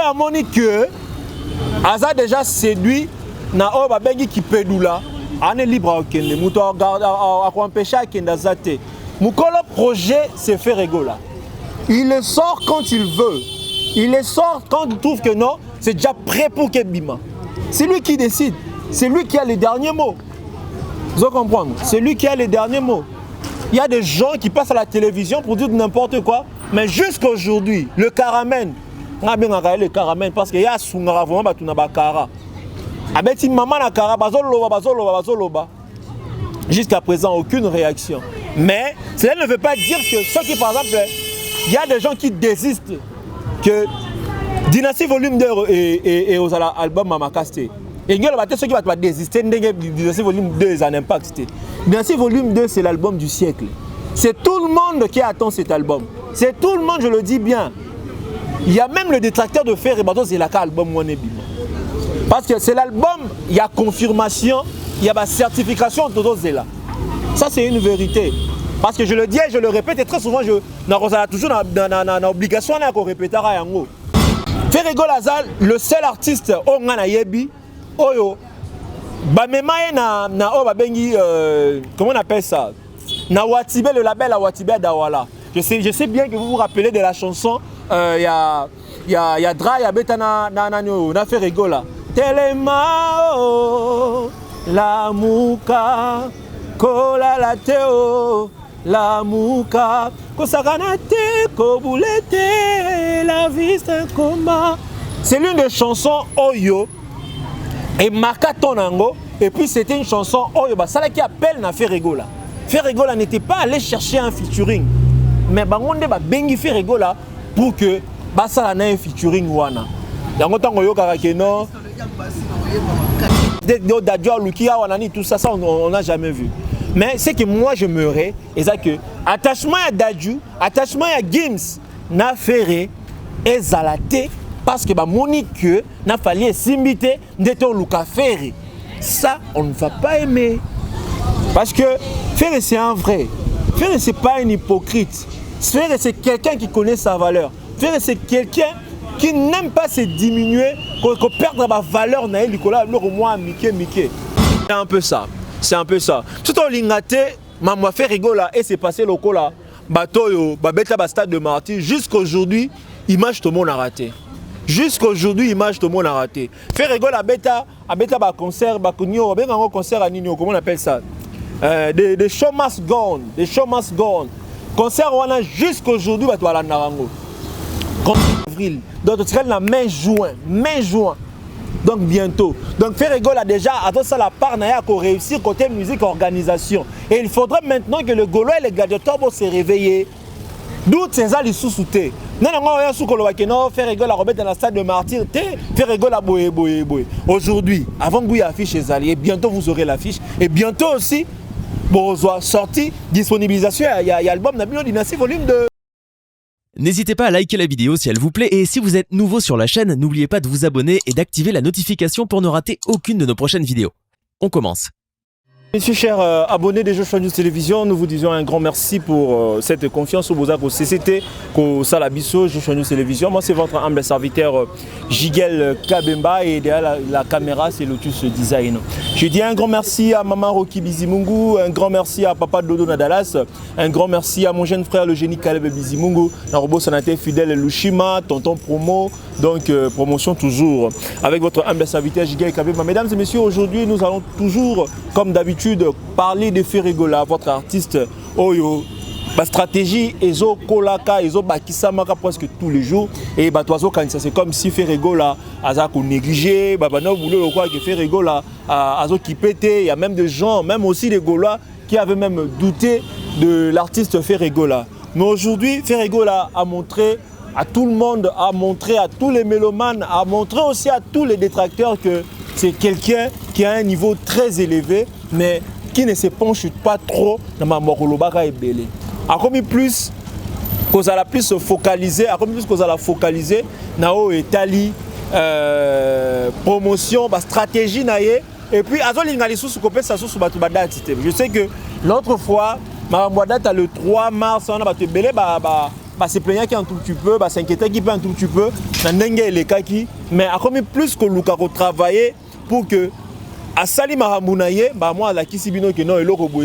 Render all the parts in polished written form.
a Monique Aza déjà séduit na oba bengi qui pédoula. On est libre à Okende. Mouto à empêcher à Kenda Zate. Mukolo projet c'est faire rigola. Il le sort quand il veut. Il le sort quand il trouve que non, c'est déjà prêt pour Kebima. C'est lui qui décide. C'est lui qui a les derniers mots. Vous comprenez? C'est lui qui a les derniers mots. Il y a des gens qui passent à la télévision pour dire n'importe quoi, mais jusqu'à aujourd'hui, le caramel, on a bien regardé le caramel parce qu'il y a Sungara vraiment batunaba kara. Avec une maman na kara bazoloba. Jusqu'à présent, aucune réaction. Mais cela ne veut pas dire que ceux qui, par exemple, il y a des gens qui désistent que Dynastie Volume 2 et aux albums Mamakaste. Et il y a ceux qui vont désister de Dynastie Volume 2 et un impact. Dynastie Volume 2, c'est l'album du siècle. C'est tout le monde qui attend cet album. C'est tout le monde, je le dis bien. Il y a même le détracteur de Fer et Bateau, c'est l'album Wanebima. Parce que c'est l'album, il y a confirmation, il y a la certification de Toto Zela. Ça, c'est une vérité. Parce que je le dis et je le répète, et très souvent, je suis toujours dans l'obligation de répéter à Yango. Ferrego Lazal, le seul artiste au Nganayebi, Oyo, Bamemaye na Obabengi, comment on appelle ça? Na Watibé, le label à Watibé Dawala. Je sais bien que vous vous rappelez de la chanson, il y a Dra, il y a Beta na Ferrego là. Telema, la mouka, kola la teo, la mouka, kosaganate, koboulete, la vie c'est un combat. C'est l'une des chansons Oyo et Marca Tonango. Et puis c'était une chanson Oyo, ça qui appelle na Ferrego là. Ferrego là n'était pas allé chercher un featuring, mais bangonde ba bengi Ferrego là pour que ça na un featuring wana. Yango tango yo karakeno. Tout ça, on n'a jamais vu. Mais c'est que moi je me ré, et ça que attachement à Dadju, attachement à Gims, n'a fait et zalaté parce que Monique n'a fallu s'imiter d'être Luka Ferré. Ça, on ne va pas aimer. Parce que Ferré, c'est un vrai. Ferré, c'est pas un hypocrite. Ferré, c'est quelqu'un qui connaît sa valeur. Ferré, c'est quelqu'un qui n'aime pas se diminuer, qu'on perde la valeur, au moins Mickey. C'est un peu ça. C'est un peu ça. Tout en lingate, maman fait rigoler et c'est passé le cola. Bateau, babeta stade de Martyr. Jusqu'aujourd'hui, image tout le monde a raté. Jusqu'aujourd'hui, image tout le monde a raté. Fait rigoler à beta concert, un concert à Nino, comment on appelle ça? Des show must go on. Des show must go on. Concert on a jusqu'aujourd'hui, bateau à la Narango. Avril, donc tu seras la mai juin. Donc bientôt. Donc Ferrego a déjà attends ça la part n'a pour réussir côté musique organisation. Et il faudrait maintenant que le Gaulois et les gladiateurs vont se réveiller. D'où ces ali sous-souté. Non rien sous Kolowakeno Ferrego la remettre dans la stade de Martyr. Ferrego la boye. Aujourd'hui, avant que vous affiche les alliés, bientôt vous aurez l'affiche et bientôt aussi bon sortie disponibilisation il y a album Nabino Dynastie volume 2. N'hésitez pas à liker la vidéo si elle vous plaît et si vous êtes nouveau sur la chaîne, n'oubliez pas de vous abonner et d'activer la notification pour ne rater aucune de nos prochaines vidéos. On commence. Messieurs chers abonnés de Joshua News Télévision, nous vous disons un grand merci pour cette confiance au Bozak au CCT, au Salabiso, Joshua News Télévision. Moi c'est votre humble serviteur Jigel Kabemba et derrière la caméra c'est Lotus Design. Je dis un grand merci à Maman Rocky Bizimungu, un grand merci à Papa Dodo Nadalas, un grand merci à mon jeune frère le génie Kaleb Bizimungu, Narobo Sanate Fidèle Lushima, Tonton Promo, donc promotion toujours avec votre humble serviteur Jigel Kabemba. Mesdames et messieurs, aujourd'hui nous allons toujours comme d'habitude parler de Ferrego, votre artiste Oyo. La stratégie ezo kolaka ezo bakisama presque tous les jours et batoizo quand ça c'est comme si Ferrego là aza ko négligé babano boulot quoi que Ferrego là azo qui pétait. Il y a même des gens, même aussi des Gaulois qui avaient même douté de l'artiste Ferrego là. Mais aujourd'hui Ferrego là a montré à tout le monde, a montré à tous les mélomanes, a montré aussi à tous les détracteurs que c'est quelqu'un qui a un niveau très élevé, mais qui ne se penche pas trop dans ma morolobaka et belé. A comme plus qu'on a plus se focaliser, a comme plus qu'on a focaliser nao etali promotion, stratégie naie et puis azolingali sous copé ça sous batu badati. Je sais que l'autre fois ma date le 3 mars on a battu belé se plaignait un tout petit peu, s'inquiétait un tout petit peu, mais a commis plus que Luka travailler pour que à Sali Mahamounaye, moi la Kisibino que non,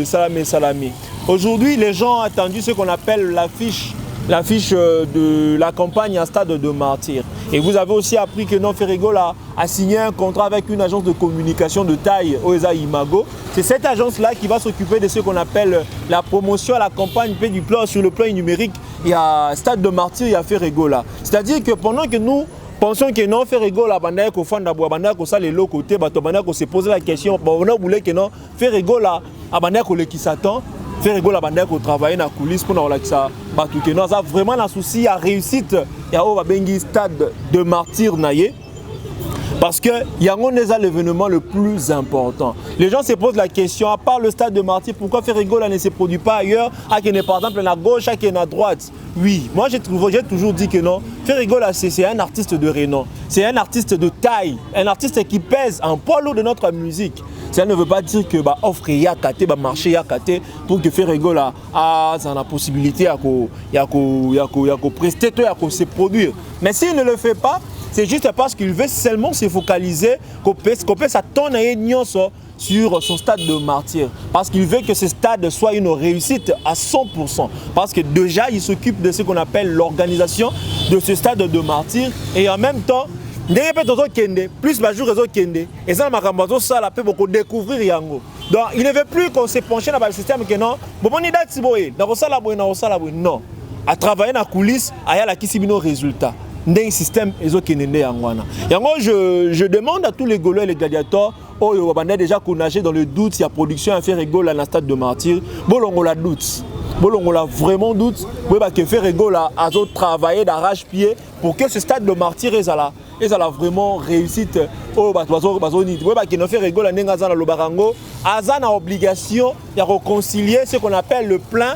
salami. Aujourd'hui, les gens ont attendu ce qu'on appelle l'affiche de la campagne à stade de martyr. Et vous avez aussi appris que non Ferrigol a signé un contrat avec une agence de communication de taille, Oesa Imago. C'est cette agence-là qui va s'occuper de ce qu'on appelle la promotion à la campagne du plan sur le plan numérique. Il y a stade de martyr, il y a Ferrigol. C'est-à-dire que pendant que nous pensons que non Ferrigol a bandé ko fanda bo bandé ko ça les lots côté bato bandé ko se poser la question bon on voulait que non Ferrigol a bandé ko le qui s'attend Ferrigol a bandé ko travailler na coulisses pour la ça bato que non ça vraiment la souci à réussite il y a au bengi stade de martyr naïe. Parce que Yangon est l'événement le plus important. Les gens se posent la question, à part le stade de martyr, pourquoi Ferrigol ne se produit pas ailleurs, à qui n'est par exemple à gauche, à qui est à droite? Oui, moi j'ai toujours dit que non. Ferrigol c'est un artiste de renom, c'est un artiste de taille, un artiste qui pèse un poids lourd de notre musique. Ça ne veut pas dire que offre Yakate, marché Yakate pour que Ferrigol a la possibilité à prester, à se produire. Mais s'il ne le fait pas, c'est juste parce qu'il veut seulement se focaliser qu'on peut s'attendre sur son stade de martyr. Parce qu'il veut que ce stade soit une réussite à 100%. Parce que déjà, il s'occupe de ce qu'on appelle l'organisation de ce stade de martyr. Et en même temps, plus jour et ça m'a beaucoup découvrir yango. Donc il ne veut plus qu'on se penche dans le système que non non à travailler dans la coulisse à la kisibino résultat d'un système je demande à tous les Gaulois et les gladiateurs on a déjà connaissé dans le doute s'il y a production à faire rigole à la stade de martyr bolongo la doute bolongo la vraiment doute que faire rigole à travailler d'arrache-pied pour que ce stade de martyr est là. Et ça a vraiment réussite au qui ne fait rigoler à obligation de réconcilier ce qu'on appelle le plein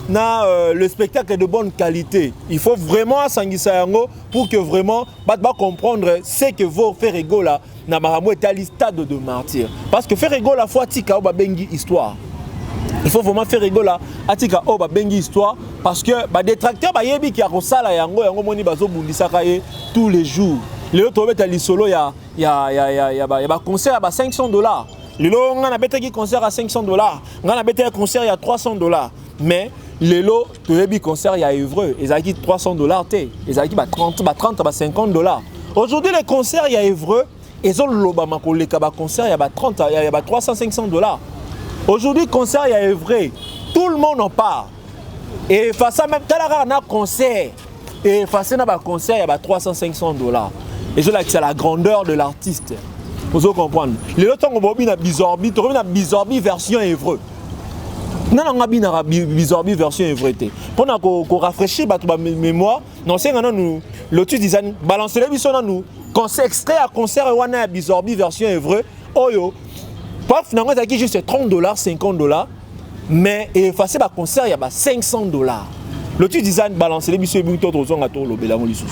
le spectacle de bonne qualité. Il faut vraiment s'engager pour que vraiment comprendre ce que vaut faire rigoler na maramou est à stade de martyr. Parce que faire rigoler la fois tika oba bengi histoire. Il faut vraiment faire rigoler à tika oba bengi histoire parce que détracteurs yebi qui a rosala yango moni bazo bundisa kaye tous les jours. Les autres beta li solo ya concert à $500. Les autres on a beta qui concert à $500. On a beta concert à $300. Mais les lots de concert ya Évreux, ils ont qui $300 té. Ils ont qui 30 $50. Aujourd'hui les concerts ya Évreux, ils ont l'obama koleka ba concert ya 30 ya $300-500. Aujourd'hui concert ya Évreux, tout le monde en parle. Et face à même tel concert et face à un concert il y a $300-500. Et je like c'est la grandeur de l'artiste. Vous comprenez? Les autres on va bien Bizorbi, tu reviens à Bizorbi version Évreux. Non on a bien Bizorbi version Évreux. Pendant qu'on rafraîchit ma mémoire, non c'est nous l'autre design balancer les bisons nous concert extrait à concert et on a Bizorbi version Évreux. Oyo. Pas finalement ça qui juste $30, $50. Mais effacer le concert, il y a $500. Le tu design balancer les bisous et bien d'autres ont à tout le bélamon les sous.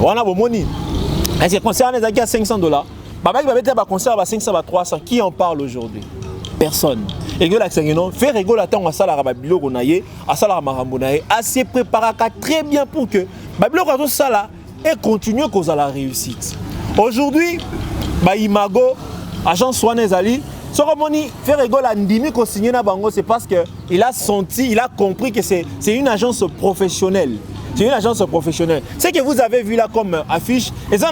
On a money. Est-ce que concert à $500? Baba va mettre un concert à $500 à $300. Qui en parle aujourd'hui? Personne. Et que la Seigneur fait rigoler tant à ça la rababilo gonaye, à ça la marambonaye, assez préparé très bien pour que babilo quand ça là et continuer à la réussite. Aujourd'hui, Imago, agence Swanezali, Soromoni Ferrego l'a ndimi ko signé na bango, c'est parce qu'il a senti, il a compris que c'est une agence professionnelle. C'est une agence professionnelle. Ce que vous avez vu là comme affiche, et ça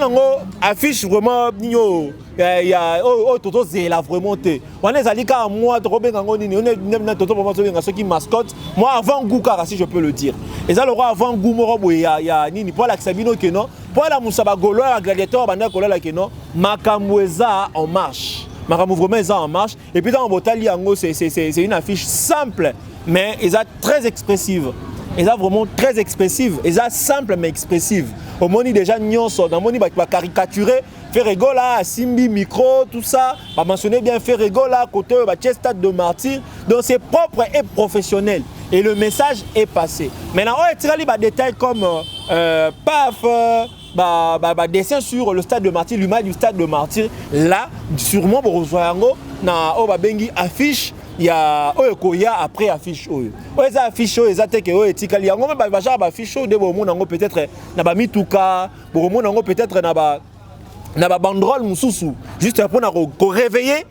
affiche vraiment il y a toto zela vraiment te. On est allé car moi Robin Ngoni on est toto pour ceux qui mascotte. Moi avant Gouka si je peux le dire. Et ça le roi avant Goumoro il y a nini pour la Sabino que non. Pour la Moussaba Golo la gladiateur banda kola que non. Makamweza en marche. Makamweza en marche et puis dans Botali Ango c'est une affiche simple mais ils sont très expressive. Ils sont vraiment très expressive, ils sont simple mais expressive. Au moni déjà nyonso, dans moni va caricaturer, faire rigola, Simbi micro, tout ça, va mentionner bien faire rigola côté stade de martyr. Donc c'est propre et professionnel et le message est passé. Maintenant on est tiré des détails comme dessin sur le stade de martyr, l'image du stade de martyr. Là, sûrement pour rejoindre na bengi affiche. Il y a après affiche ça affiche ça que etikali yango ba genre affiche de bomo peut-être na ba mituka bomo nango peut-être na ba banderole mususu juste pour na ko réveiller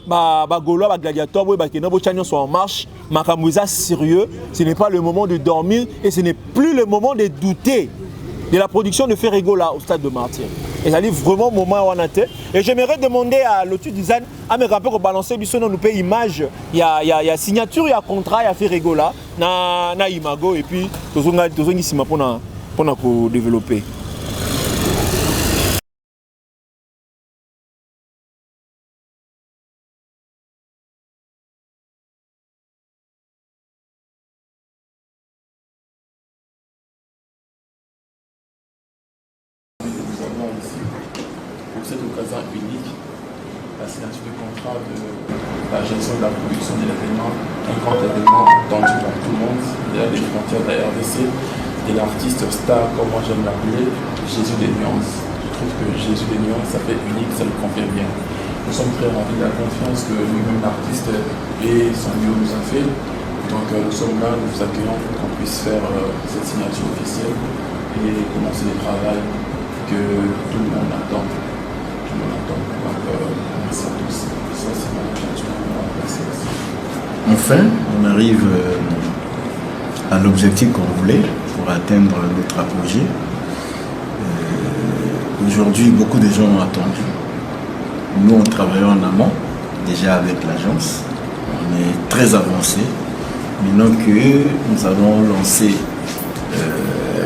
ba golo ba gladiateur ba kena bo chanyo soit en marche makambo sérieux, ce n'est pas le moment de dormir et ce n'est plus le moment de douter de la production de Ferrego là au stade de Martyr. Et ça dit vraiment moment où on a été. Et j'aimerais demander à l'autre design à me rappeler qu'on balancer du son nous paye image, il y a signature, il y a contrat, il y a Ferrego là, na Imago et puis tous ici pour développer. Pour cette occasion unique, la signature du contrat de la gestion de la production de l'événement, un grand événement attendu par tout le monde, derrière les frontières de la RDC, et l'artiste star, comme moi j'aime l'appeler, Jésus des Nuances. Je trouve que Jésus des Nuances, ça fait unique, ça le convient bien. Nous sommes très ravis de la confiance que lui-même l'artiste et son lieu nous a fait. Donc nous sommes là, nous vous accueillons pour qu'on puisse faire cette signature officielle et commencer le travail que tout le monde attend. Merci à tous. Ça, c'est ma signature. Enfin, on arrive à l'objectif qu'on voulait pour atteindre notre apogée. Aujourd'hui, beaucoup de gens ont attendu. Nous, on travaille en amont, déjà avec l'agence. On est très avancé. Maintenant que nous allons lancer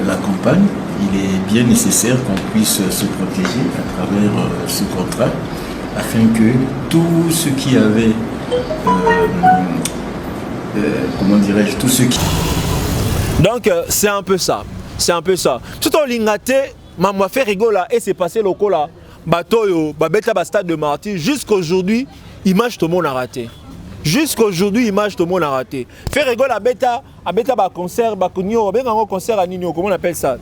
la campagne, il est bien nécessaire qu'on puisse se protéger à travers ce contrat afin que tout ce qui avait, comment dirais-je, tout ce qui... Donc c'est un peu ça, Tout en lingate, m'a fait rigoler et c'est passé le coup là, bateau, babeta stade de Martyr, jusqu'aujourd'hui, image tout le monde a raté. Jusqu'aujourd'hui, image tout le monde a raté. Faire rigoler à beta concert, concert à Nino, comment on appelle ça?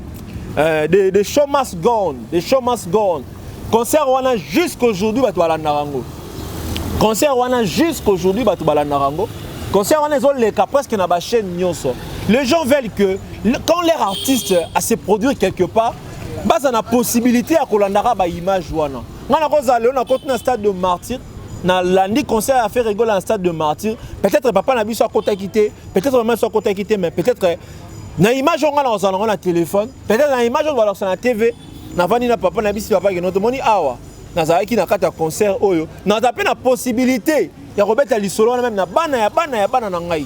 Des show must go on, concert on a jusqu'aujourd'hui concert on a jusqu'aujourd'hui concert on a les cas presque na ba chaîne nyonso. Les gens veulent que quand leur artiste a se produire quelque part bah ça a possibilité à kolandara ba image wana ngana ko zale on a continué stade de Martyr na lundi concert à faire rigoler en stade de Martyr, peut-être papa na biso à côté quitté, peut-être même soit côté quitté, mais peut-être na image on a un téléphone, peut-être na image on va lancer la TV, na vani na papa na biso papa que notre moni awa na za ki na kata concert oyo na za pe na possibilité ya robeta lisolo même na bana na ngai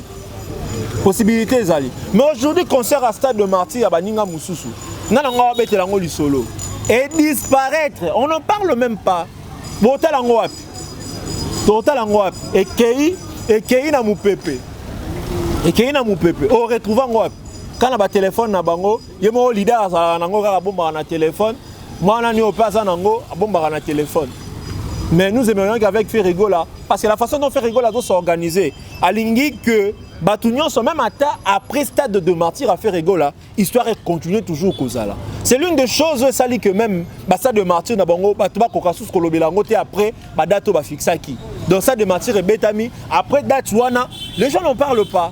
possibilité zali. Mais aujourd'hui concert à stade de Martyr ya baninga mususu na nga betela ngo lisolo et disparaître, on n'en parle même pas. Botal ngo wapi et kei na mupepe on retrouve ngo wapi quand na téléphone na bango yemo leader za nango ka bomba na téléphone moi na ni opasa nango bomba na téléphone. Mais nous aimerions qu'avec Ferrego là, parce que la façon dont Ferrego là doit s'organiser alingi que Batunion sont même après stade de Martyr à Ferrego là, histoire de continuer toujours Kozala. C'est l'une des choses ça dit que même stade de Martyr na bango batuba kokasus kolobelango te après dato ba fixaki. Donc stade de Martyr et Betami après date wana, les gens n'en parlent pas.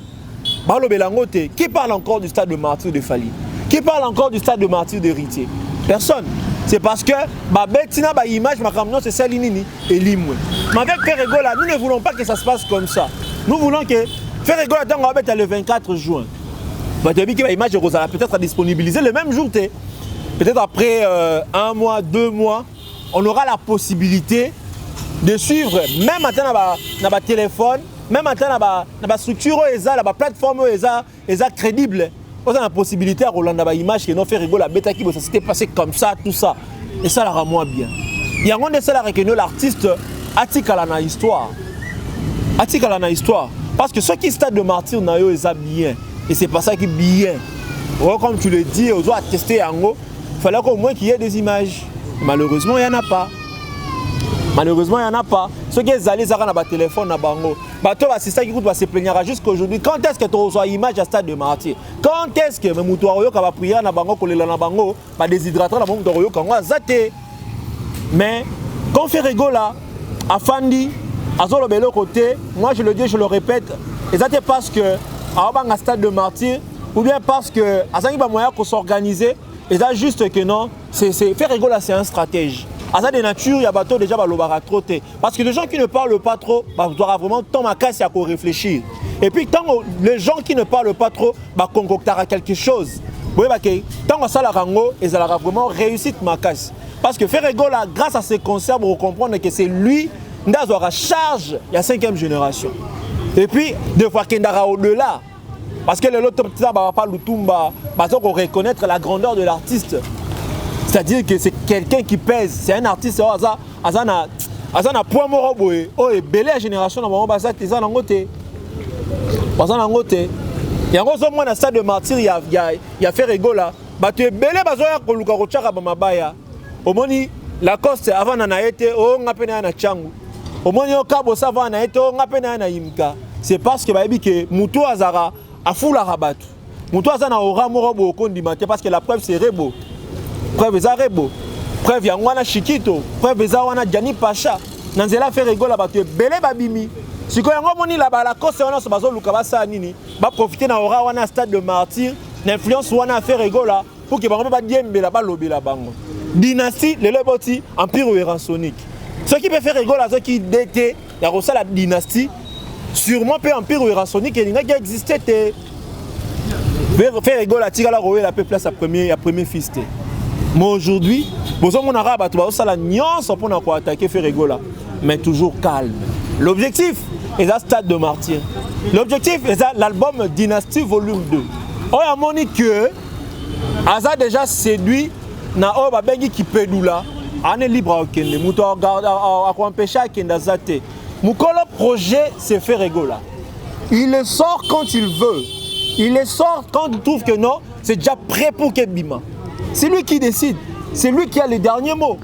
Balobelango te, qui parle encore du stade de Martyr de Fali? Qui Qui parle encore du stade de martyr d'héritier? Personne. C'est parce que Betina, image, c'est Salinini et Limwe. Mais avec Ferregola, nous ne voulons pas que ça se passe comme ça. Nous voulons que Ferregola est le 24 juin. L'image de Rosala peut-être à disponibiliser le même jour. Peut-être après 1 mois, 2 mois, on aura la possibilité de suivre, même maintenant dans le téléphone, même maintenant dans la structure, dans la plateforme crédible. On a la possibilité à Roland d'avoir image que nous fait rigoler la bêta qui s'était passé comme ça, tout ça. Et ça la rend moins bien. Il y a un de cela que l'artiste attikala na histoire. Attikala na histoire. Parce que ceux qui stade de martyr na yo ils bien. Et c'est pas ça qui est bien. Comme tu le dis, on doit tester en haut. Il fallait qu'au moins qu'il y ait des images. Malheureusement, il n'y en a pas. Malheureusement, il n'y en a pas. Ceux qui sont allés dans le téléphone, c'est ça qui coûte se plaignera jusqu'aujourd'hui. Quand est-ce que tu reçois l'image à stade de martyr? Quand est-ce que tu vas prier dans Bango, déshydrater dans Bango, mais quand fait rigola, à Fandi, à Zolo Belo côté, moi je le dis, je le répète, et ça c'est parce que à stade de martyr, ou bien parce que à ça il va moyen qu'on s'organiser, et ça juste que non, c'est faire rigola, c'est un stratège. À ça de nature, il y a bateau déjà balobara trotté. Parce que les gens qui ne parlent pas trop, doivent vraiment tomber à casse et à réfléchir. Et puis tant les gens qui ne parlent pas trop, concoctera quelque chose. Vous voyez, tant que ça la rango, ils auront vraiment réussi ma casse. Parce que Ferregola, grâce à ses concerts, vous comprendre que c'est lui qui aura charge la 5e génération. Et puis, deux fois qu'il aura au-delà. Parce que l'autre petit va pas l'outumba, parce qu'on reconnaître la grandeur de l'artiste. C'est-à-dire que c'est quelqu'un qui pèse, c'est un artiste, Azana point moroboé, oh et belle génération dans mon bassin, ils en ont côté. Bazan en côté. Il y a un gros moins dans stade de martyr, il y a fait rigola. Bah tu es belle bazoya ko luka kochaka ba mabaya. Omoni la coste avant na été oh ngapena na changu. Omoni okabo sava na été oh ngapena na imka. C'est parce que ba que mutu azara afula rabatu. Mutu azana ora morobo kondimate parce que la preuve c'est rebo. Preuve Zarebo, preuve Yangwana Chikito, preuve Zawana Djani Pacha, Nanzela fait rigoler à battre Belé Babimi. Si quand on moni là-bas, la cause on a ce bateau Lukabasa Nini, va profiter d'un aura wana stade de martyr, l'influence wana fait rigoler pour que ne pas dire là-bas lobby la bango. Dynastie, le leboti, empire hérensonique. Ce qui peut faire rigoler à ceux qui détaient, il y a aussi la dynastie, sûrement peut empire hérensonique et il n'a pas existé. Faire rigoler à Tigala Roé la peuple à sa première fils. Mais aujourd'hui, on a pour attaquer Ferregola, mais toujours calme. L'objectif est un stade de martyr. L'objectif est l'album Dynastie Volume 2. On a moni que Aza déjà séduit na oba bengi qui pédoula, on est libre à Okende, mouto à empêcher à Kenda Zate. Mukolo projet c'est Ferregola. Il le sort quand il veut. Il le sort quand il trouve que non, c'est déjà prêt pour Kebima. C'est lui qui décide. C'est lui qui a les derniers mots.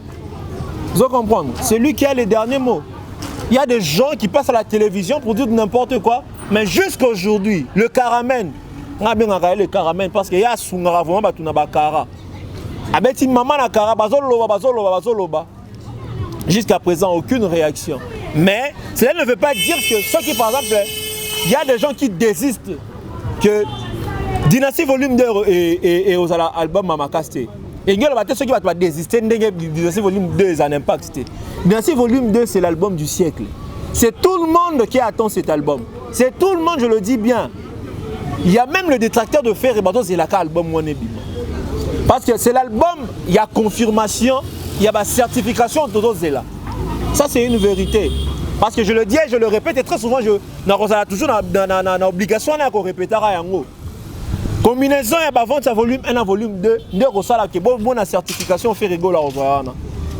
Vous comprenez? C'est lui qui a les derniers mots. Il y a des gens qui passent à la télévision pour dire n'importe quoi. Mais jusqu'à aujourd'hui, le caramel, on a bien regardé le caramel parce qu'il y a Sungara vraiment Batunabakara. Avec une maman na kara, bazoloba. Jusqu'à présent, aucune réaction. Mais cela ne veut pas dire que ceux qui, par exemple, il y a des gens qui désistent que Dynastie Volume 2 et aux albums Mamakaste. Et il y a ceux qui vont désister, Dynastie Volume 2 est un impact. Dynastie Volume 2, c'est l'album du siècle. C'est tout le monde qui attend cet album. C'est tout le monde, je le dis bien. Il y a même le détracteur de Fer et Bateau, c'est l'album Monebi. Parce que c'est l'album, il y a confirmation, il y a la certification de Toto Zela. Ça, c'est une vérité. Parce que je le dis et je le répète, et très souvent, je toujours dans l'obligation de répéter à Yango. Combinaison, il y a vente à volume 1 à volume 2, il y a une certification fait rigoler.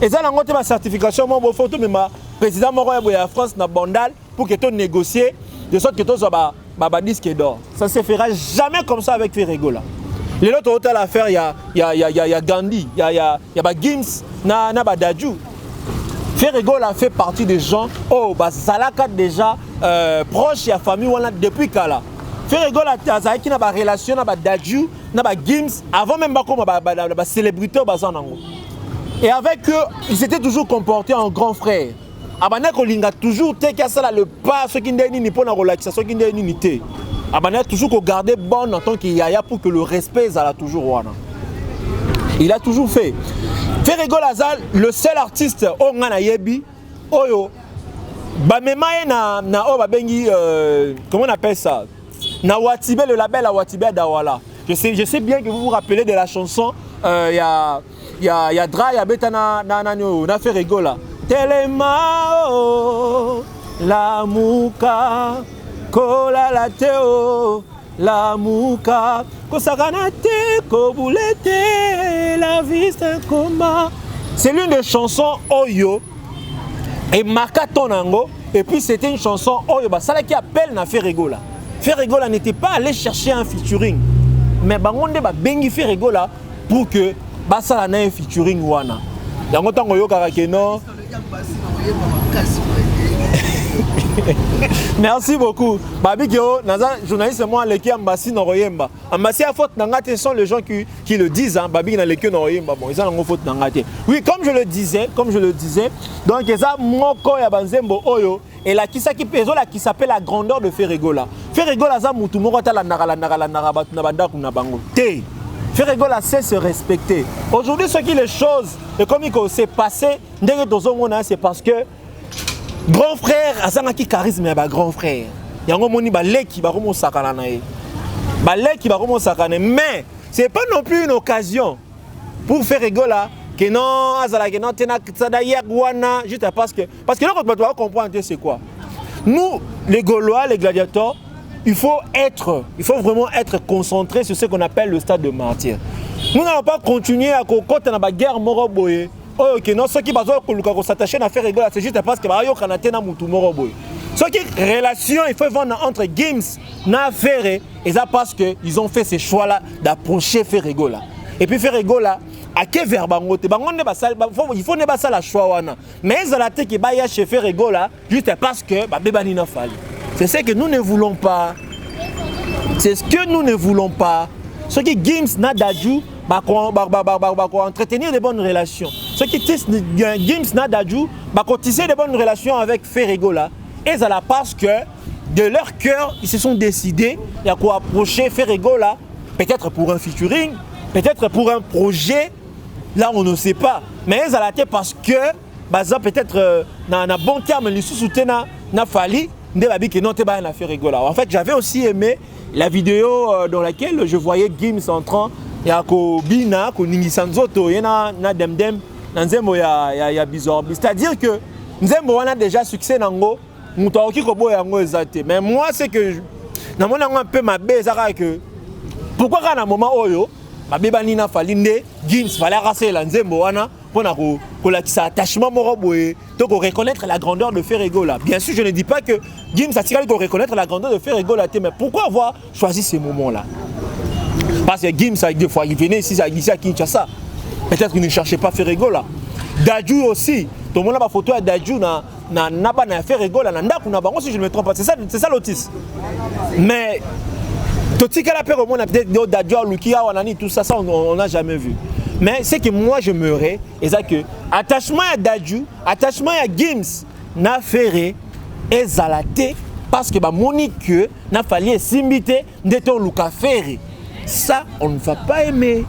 Et ça, il y a une certification, mon photo, mais le président de la France n'a bandal pour que tu négocies de sorte que tu aies un disque d'or. Ça ne se fera jamais comme ça avec Ferregola. Les autres hôtels à faire, il y a Gandhi, il y a Gims, il y a Dadju. Ferregola fait partie des gens, Zalaka déjà proche de la famille depuis Kala. Ferregola a une relation avec Dadju, avec Gims, avant même la célébrité. Et avec eux, ils s'étaient toujours comportés en grand frère. Abana kolinga toujours te ça le pas ce qui n'est pas la relaxation qui n'est unité. Abana toujours garder bon en tant qu'il y a pour que le respect ça toujours wana. Il a toujours fait. Ferrego Azal, le seul artiste au Ngana Yebi, Oyo, Bamemaye na Babengi, comment on appelle ça? Na Watibé, le label à Watibé Dawala. Je sais bien que vous vous rappelez de la chanson, y a Dra, y a Betana, na Ferrego là. Telemao, la muka, kola la teo, la muka, kosaganate, kobulete, la vie c'est un combat. C'est l'une des chansons Oyo et Marca Tonango. Et puis c'était une chanson Oyo, ça qui appelle na Ferrego là. Ferrego là n'était pas allé chercher un featuring, mais bangonde ba bengi Ferrego là pour que ça na un featuring wana. Yango tango yo karakeno. Merci beaucoup. Babi Kyo, naza journaliste moi leki ambassi na royemba. Ambassi a faute nanga te sont les gens qui le disent hein, Babi na leki na royemba. Bon, ils ont faute nanga te. Oui, comme je le disais, donc ça moko ya banzembo oyo et la kisa qui peso la qui s'appelle la grandeur de Ferrego là. Ferrego là za mutu moko ta la nara batu na banda kuna bango. Te. Ferrego là sait se respecter. Aujourd'hui ce qui les choses et comme il s'est passé ndenge tozomona c'est parce que grand frère azangaki charisme ya ba grand frère. Yango moni ba leki ba komo sakana na ye. Ba leki ba komo sakana mais c'est pas non plus une occasion pour Ferrego là que non azala que non tena tsada wana juste parce que là quand tu dois comprendre c'est quoi. Nous les Gaulois, les gladiateurs, il faut vraiment être concentré sur ce qu'on appelle le stade de martyr. Nous n'allons pas continuer à côté dans la guerre moroboye. Oh, ok, non, ceux qui s'attacher à faire rigoler, c'est juste parce que Bayo Kanatena Moutou Moroboy. Ce qui est relation, il faut vendre entre Games na Ferré, et ça parce qu'ils ont fait ces choix-là d'approcher Ferrego là. Et puis Ferrego là, à quel verbe il faut ne pas ça la choix. Mais ils ont la tête qui va chez Ferrego là, juste parce que Bébani n'a fallu. C'est ce que nous ne voulons pas. C'est ce que nous ne voulons pas. Ce qui Games n'a d'adjou, entretenir de bonnes relations. Ce qui Games n'a d'adjou, tisser de bonnes relations avec Ferrego là. Et ça parce que de leur cœur, ils se sont décidés à quoi approcher Ferrego là, peut-être pour un featuring, peut-être pour un projet. Là, on ne sait pas. Mais ils ont la tête parce que, peut-être, dans un bon terme, les sous-soutiens n'a fallu. En fait, j'avais aussi aimé la vidéo dans laquelle je voyais Gims en train de Bina, Ningisanzoto, na Demdem, Nzembo ya bizarre. C'est-à-dire que Nzembo a déjà succès Nango, Moutaoki Kobo Yango Ezate. Mais moi, c'est que je un peu ma baise que pourquoi à un moment Oyo, ma bébanina falinde, Gims fallait rasser la Nzembo Wana. Pour attachement moroboé, donc reconnaître la grandeur de Ferrego là. Bien sûr, je ne dis pas que Gims a tiré pour reconnaître la grandeur de Ferrego là, mais pourquoi avoir choisi ces moments-là? Parce que Gims, des fois, il venait ici à Kinshasa. Peut-être qu'il ne cherchait pas Ferrego là. Dadju aussi. Tout le monde a ma photo à Dadju na Ferrego là, si je ne me trompe pas. C'est ça l'autisme. Mais tout ce qu'elle a fait au monde, peut-être Dadju, Lukia, Wanani, tout ça, on n'a jamais vu. Mais c'est que moi je meurais, et ça que attachement à Dadju, attachement à Gims, n'a fait et zalaté parce que Monique n'a fallu s'imiter d'être Luka Ferré. Ça, on ne va pas aimer.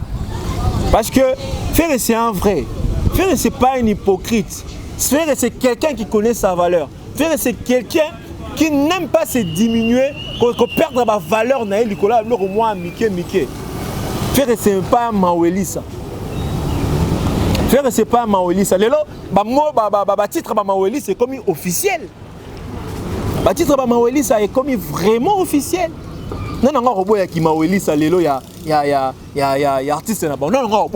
Parce que Ferré c'est un vrai. Ferré c'est pas un hypocrite. Ferré c'est quelqu'un qui connaît sa valeur. Ferré c'est quelqu'un qui n'aime pas se diminuer, qu'on perdre ma valeur na Nicolas, au moins Mickey. Ferré c'est pas un Maweli ça. Ferré c'est pas un Maweli ça. Le titre de Maweli c'est comme officiel. Le titre de Maweli ça est comme vraiment officiel. Non, non, non, il y a Maweli ça, il y a artiste là. Non, non, non,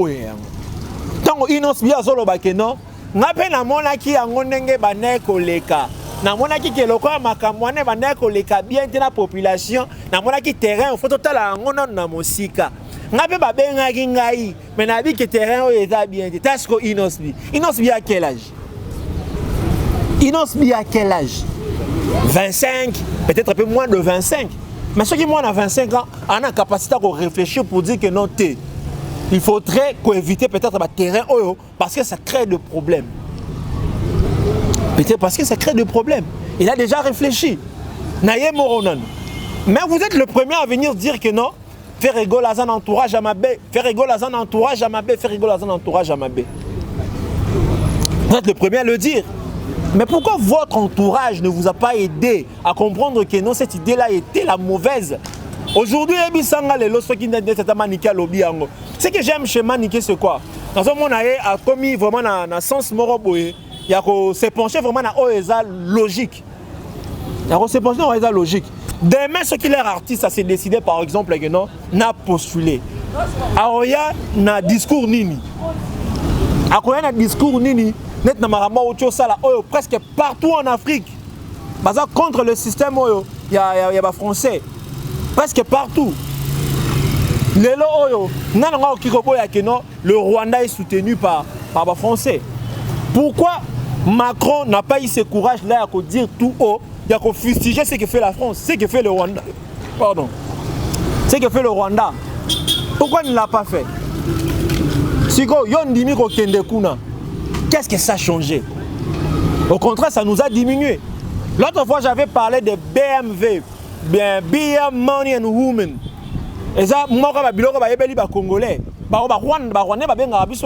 tant que Inos bien solo bakeno, ngape na mona ki angonenge bane koleka. Na mona ki keloko makamwane bane koleka bien na population. Na mona ki terrain faut total angono na musika. Ngape babenga ki ngai, mais na bi que terrain o eza bien. Tasco Inos bi à quel âge? Inos bi à quel âge? 25, peut-être un peu moins de 25. Mais ceux qui ont 25 ans ont la capacité de réfléchir pour dire que non, il faudrait éviter peut-être le terrain parce que ça crée des problèmes. Peut-être parce que ça crée des problèmes. Il a déjà réfléchi. Mais vous êtes le premier à venir dire que non, faire rigoler à un entourage à Mabé, faire rigoler à un entourage à Mabé, faire rigoler à un entourage à Mabé. Vous êtes le premier à le dire. Mais pourquoi votre entourage ne vous a pas aidé à comprendre que non, cette idée-là était la mauvaise? Aujourd'hui, ce que j'aime chez Maniké, c'est quoi? Dans ce monde, il a commis vraiment dans le sens moroboé. Il a se penché vraiment dans l'OESA logique. Il a se penché dans l'OESA logique. Demain, ce qui est artiste, ça s'est décidé par exemple que non, n'a postulé. Alors, il y a un discours nini. Alors, il y a un discours nini. Net na maramba auto sala oyo presque partout en Afrique. Baza contre le système oyo, il y a ba français. Presque partout. Lelo oyo, nananga okikobo ya keno, le Rwanda est soutenu par ba français. Pourquoi Macron n'a pas eu ce courage là à dire tout haut, il a fustiger ce que fait la France, ce que fait le Rwanda. Pardon. Ce que fait le Rwanda. Pourquoi il ne l'a pas fait? Siko yondimi ko kende kuna. Qu'est-ce que ça a changé? Au contraire, ça nous a diminué. L'autre fois, j'avais parlé de BMW, bien Beer Money and Women. Et ça, moi, quand je suis congolais,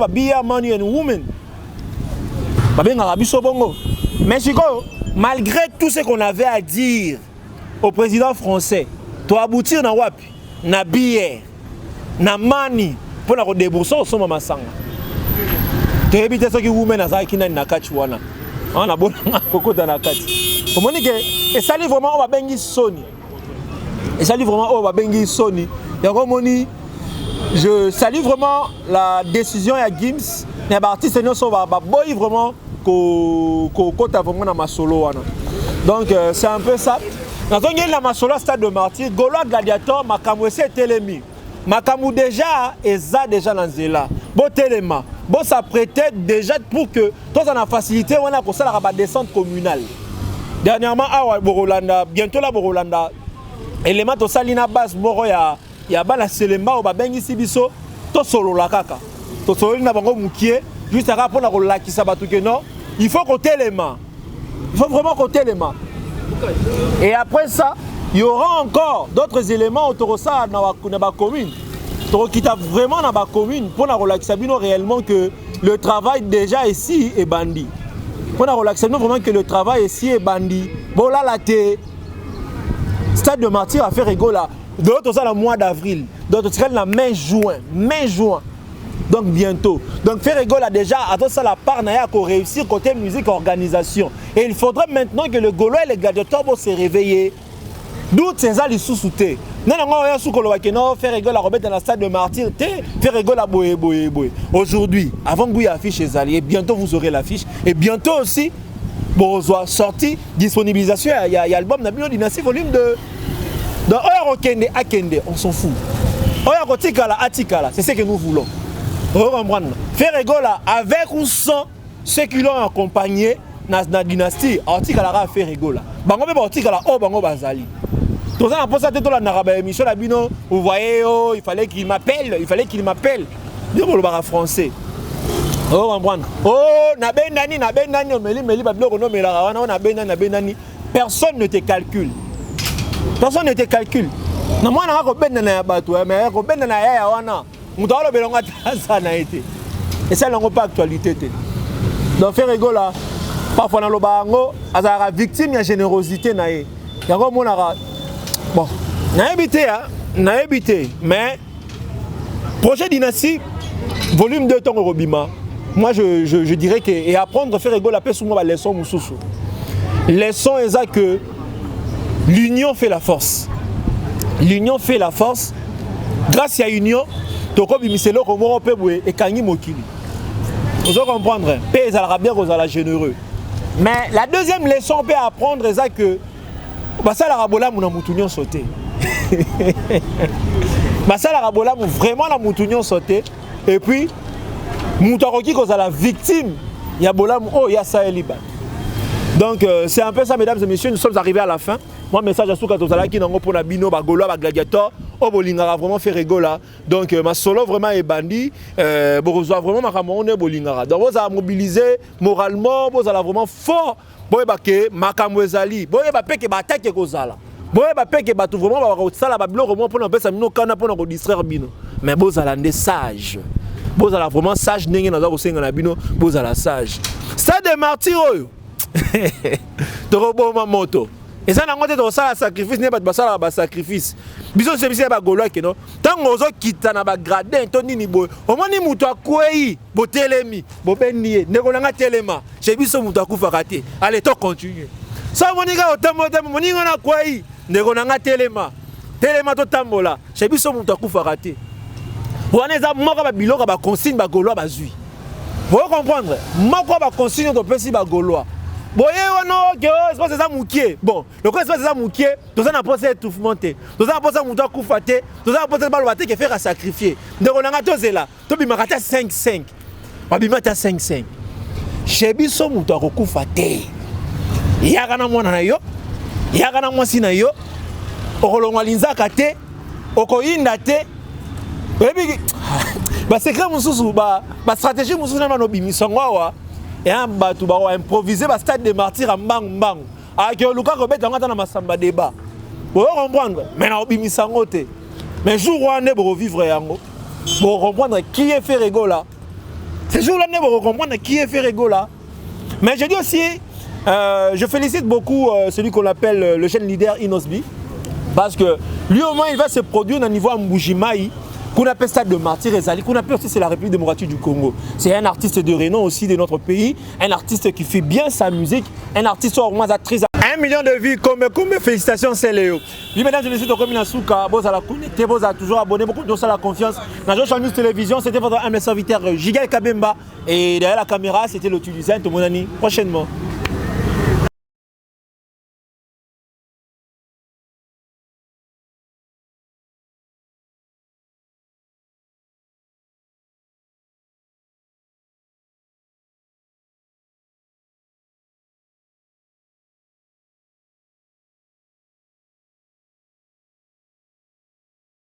Beer Money and Women. Mais malgré tout ce qu'on avait à dire au président français, tu as abouti na wapi, na bière, na money, pour la débourser au sommet masanga. Tu as évité ce qui vous mène à ça qui n'a pas de wana. On a bon coco dans la carte. Vous voyez que et ça livre vraiment on va bengi Sony. Et ça livre vraiment on va bengi Sony. Je salue vraiment la décision à Gims. Les artistes ne sont pas boy vraiment qu'au vraiment dans ma solo wana. Donc c'est un peu ça. Dans un ma solo stade de Martyr, Gaulois Gladiator makamou c'est telemi. Makamou déjà et ça déjà dans zela. Bon téléma. Bon, ça prêtait déjà pour que toi, on a facilité, on a pour ça la descente communale. Dernièrement, à Borolanda, bientôt la Borolanda, élément de Salina Basse, Moro, il y a Bala Selema, ou Babengi Sibiso, to solo la kaka. To solo na bango moukié, juste à rapport à la qui s'abattu que non, il faut qu'on téléma. Il faut vraiment qu'on téléma. Et après ça, il y aura encore d'autres éléments autour de ça dans la commune. Qui t'a vraiment dans la commune pour la relaxer réellement que le travail déjà ici est bandit. Pour la relaxer vraiment que le travail ici est bandit. Bon là la stade de Martyr a fait rigoler. D'autres ça le mois d'avril. D'autres c'est la mai juin. Donc bientôt. Donc faire rigoler déjà attends ça la part n'a pour réussir côté musique organisation. Et il faudrait maintenant que le Gaulois et les gladiateurs vont se réveiller. D'où ces ali sous-soutés. Non, faire rigoler la Robert dans la stade de Martyr, faire rigoler la boé. Aujourd'hui, avant que vous affichez les alliés, bientôt vous aurez l'affiche. Et bientôt aussi, bon, sortie, disponibilisation, il y a l'album Nabino Dynasty volume 2. Dans Oya Kende à Kende, on s'en fout. Oya Kotikala à Tikala, c'est ce que nous voulons. Faire rigoler avec ou sans ceux qui l'ont accompagné dans la dynastie, Tikala a fait rigoler. Bango be Tikala o bango bazali. Tout ça, pour ça, émission vous voyez, oh, il fallait qu'il m'appelle. Dis moi le français. Oh, personne ne te calcule. Personne ne te calcule. Et ça, n'a pas d'actualité. Donc, faire rigoler. Parfois, dans le bango, il y a une victime de générosité. Il y a bon, n'a habité, mais projet dynastie, volume 2 temps Robima. Moi je dirais que et apprendre à faire rigoler la paix sur moi leçon mususu. Leçon est que l'union fait la force. L'union fait la force. Grâce à l'union, toko bimiselo ko mo pe boué et kangi mokili. Vous allez comprendre, paix est bien aux ala généreux. Mais la deuxième leçon on peut apprendre est que basala rabola muna mutunyo sauté. Basala rabola vraiment la mutunyo sauté et puis mutaroki cause la victime ya bola oh ya ça liba. Donc c'est un peu ça mesdames et messieurs, nous sommes arrivés à la fin. Moi message à souka tozala ki nango pour na bino ba golo ba gladiator o bolingara vraiment fait rigola. Donc ma solo vraiment est bandit bo reçoit vraiment ma ramone bolingara. Donc vous allez mobiliser moralement, vous allez vraiment fort. Boye ba ke makambo ezali boye ba peke ba attaque kozala boye bapeke bato vraiment bakosala babiloko moko mpona kopesa bino kana mpona kodistraire bino mais bozala nde sage bozala vraiment sage ndenge naza kosenga na bino bozala sage stade de martyr oyo tokoboma moto eza nango te tokosala sacrifice nde bato basalaka basacrifice biso se biso ya bagolwaki no ntango ozokita na bagradin to nini boye omoni moto akwei botelemi bobendi ye ndeko nanga telema chez biso moto akufaka te ale tocontinue so omoni kaka otambola moningo na kwei ndeko nanga telema totambola chez biso moto akufaka te wana eza moko babiloko baconsigne bagolwa bazwi oyo comprendre moko baconsigne topesi bagolwa boye wana oke espace eza mokie bon loko espace eza mokie toza na posa étouffement te toza na posa moto akufa te toza na posa baloba te ke faire sacrifier ndeko nanga tozela tobimaka ta 5-5 babima ta 5-5 chez biso moto akokufa te yaka na mwana na yo yaka na mwasi na yo okolongwa linzaka te okoyinda te oyebi basekret mosusu bastratégie mosusu na banobimisango awa ya bato bakoimproviser bastade de martyr ya mbangu ayaki oluka kobeta yango ata na masamba débat boyo comprendre mais na obimisango te mais jour wana nde bokovivre yango bokocomprendre qui est fait rigola ce jour là nde bokocomprendre qui est fait rigola mais je dis aussi je félicite beaucoup celui qu'on appelle le jeune leader Inosbi parce que lui au moins il va se produire au niveau à Mbujimai qu'on appelle stade de martyr Ezali, qu'on appelle aussi c'est la République démocratique du Congo. C'est un artiste de renom aussi de notre pays, un artiste qui fait bien sa musique, un artiste au moins à 1 million de vues, comme félicitations c'est Léo. Oui mesdames et messieurs, donc comme Inasuka, vous allez connecter, vous allez toujours abonner, beaucoup de la confiance. Dans Joshua News Télévision, c'était votre humble serviteur Jigal Kabemba et derrière la caméra, c'était le Tunisien, tout mon ami. Prochainement.